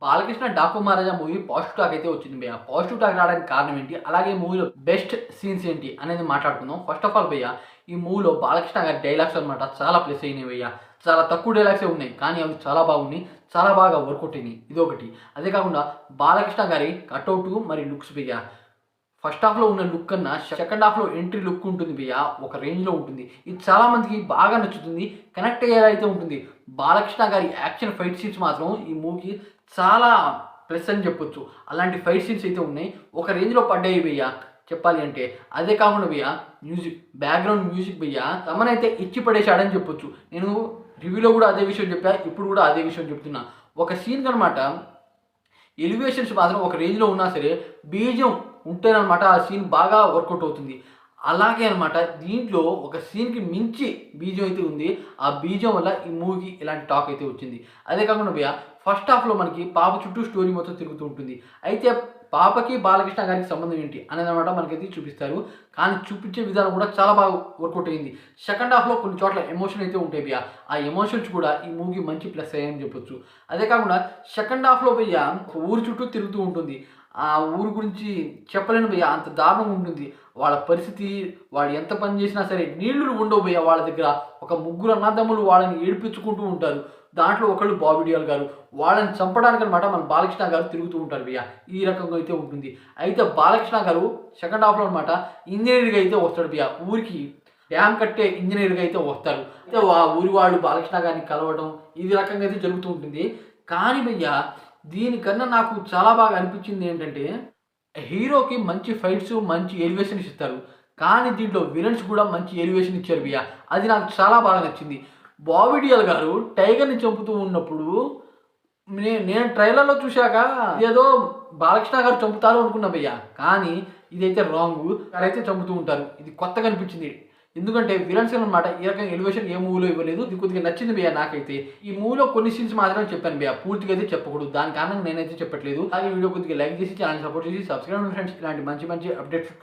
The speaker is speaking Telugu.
బాలకృష్ణ 'డాకు మహారాజా' మూవీ పాజిటివ్ టాక్ అయితే వచ్చింది భయ్య. పాజిటివ్ టాక్ రావడానికి కారణం ఏంటి? అలాగే మూవీలో బెస్ట్ సీన్స్ ఏంటి అనేది మాట్లాడుకుందాం. ఫస్ట్ ఆఫ్ ఆల్ భయ్య, ఈ మూవీలో బాలకృష్ణ గారి డైలాగ్స్ అనమాట చాలా ప్లస్ అయినాయి భయ్య. చాలా తక్కువ డైలాగ్సే ఉన్నాయి. కానీ అవి చాలా బాగున్నాయి. చాలా బాగా వర్కౌట్ అయినాయి. ఇదొకటి. అదే కాకుండా బాలకృష్ణ గారి కటౌట్ మరి లుక్స్ భయ్య. ఫస్ట్ హాఫ్‌లో ఉన్న లుక్ కన్నా సెకండ్ హాఫ్‌లో ఎంట్రీ లుక్ ఉంటుంది భయ్య. ఒక రేంజ్‌లో ఉంటుంది. ఇది చాలా మందికి బాగా నచ్చుతుంది. కనెక్ట్ అయ్యేలా అయితే ఉంటుంది. బాలకృష్ణ గారి యాక్షన్ ఫైట్ సీన్స్ మాత్రం ఈ మూవీకి చాలా ప్లస్ అని చెప్పొచ్చు. అలాంటి ఫైట్ సీన్స్ అయితే ఉన్నాయి. ఒక రేంజ్‌లో పడ్డాయి భయ్య చెప్పాలి అంటే. అదే కాకుండా భయ్య మ్యూజిక్, బ్యాక్‌గ్రౌండ్ మ్యూజిక్ భయ్య తమన్ అయితే ఇచ్చి పడేశాడని చెప్పొచ్చు. నేను రివ్యూలో కూడా అదే విషయం చెప్పా. ఇప్పుడు కూడా అదే విషయం చెప్తున్నా. ఒక సీన్‌కి అనమాట ఎలివేషన్స్ మాత్రం ఒక రేంజ్‌లో ఉన్నా సరే బీజం ఉంటేనమాట ఆ సీన్ బాగా వర్కౌట్ అవుతుంది. అలాగే అనమాట దీంట్లో ఒక సీన్‌కి మించి బీజం అయితే ఉంది. ఆ బీజం వల్ల ఈ మూవీకి ఇలాంటి టాక్ అయితే వచ్చింది. అదే కాకుండా భయ్య ఫస్ట్ హాఫ్‌లో మనకి పాప చుట్టూ స్టోరీ మొత్తం తిరుగుతూ ఉంటుంది. అయితే పాపకి, బాలకృష్ణ గారికి సంబంధం ఏంటి అనేదనమాట మనకైతే చూపిస్తారు. కానీ చూపించే విధానం కూడా చాలా బాగా వర్కౌట్ అయింది. సెకండ్ హాఫ్‌లో కొన్ని చోట్ల ఎమోషన్ అయితే ఉంటాయి భయ్య. ఆ ఎమోషన్స్ కూడా ఈ మూవీకి మంచి ప్లస్ అయ్యాయని చెప్పొచ్చు. అదే కాకుండా సెకండ్ హాఫ్‌లో భయ్య ఒక ఊరు చుట్టూ తిరుగుతూ ఉంటుంది. ఆ ఊరు గురించి చెప్పలేను భయ్య. అంత దారుణంగా ఉంటుంది. వాళ్ళ పరిస్థితి, వాళ్ళు ఎంత పని చేసినా సరే నీళ్లు ఉండవు భయ్య వాళ్ళ దగ్గర. ఒక ముగ్గురు అన్నదమ్ములు వాళ్ళని ఏడిపించుకుంటూ ఉంటారు. దాంట్లో ఒకళ్ళు బాబీ డియోల్ గారు. వాళ్ళని చంపడానికనమాట మన బాలకృష్ణ గారు తిరుగుతూ ఉంటారు భయ్య. ఈ రకంగా అయితే ఉంటుంది. అయితే బాలకృష్ణ గారు సెకండ్ హాఫ్‌లో అనమాట ఇంజినీర్‌గా అయితే వస్తాడు భయ్య. ఊరికి డ్యామ్ కట్టే ఇంజినీర్‌గా అయితే వస్తారు. అయితే ఆ ఊరి వాళ్ళు బాలకృష్ణ గారిని కలవడం ఇది రకంగా అయితే జరుగుతూ ఉంటుంది. కానీ భయ్య దీనికన్నా నాకు చాలా బాగా అనిపించింది ఏంటంటే, హీరోకి మంచి ఫైట్స్, మంచి ఎలివేషన్స్ ఇస్తారు. కానీ దీంట్లో విలన్స్ కూడా మంచి ఎలివేషన్ ఇచ్చారు భయ్య. అది నాకు చాలా బాగా నచ్చింది. బాబీ డియోల్ గారు టైగర్‌ని చంపుతూ ఉన్నప్పుడు నేను ట్రైలర్‌లో చూశాక ఏదో బాలకృష్ణ గారు చంపుతారు అనుకున్నా భయ్య. కానీ ఇదైతే రాంగు. అయితే చంపుతూ ఉంటారు. ఇది కొత్తగా అనిపించింది. ఎందుకంటే విలన్స్ అనమాట ఈ రకంగా ఎలివేషన్ ఏ మూవీలో ఇవ్వలేదు. ఇది కొద్దిగా నచ్చింది భయ్య నాకైతే. ఈ మూవీలో కొన్ని సీన్స్ మాత్రమే చెప్పాను భయ్య. పూర్తిగా అయితే చెప్పకూడదు. దాని కారణంగా నేనైతే చెప్పట్లేదు. అలాగే వీడియో కొద్దిగా లైక్ చేసి ఛానల్ సపోర్ట్ చేసి సబ్స్క్రైబ్ ఫ్రెండ్స్. ఇలాంటి మంచి మంచి అప్డేట్స్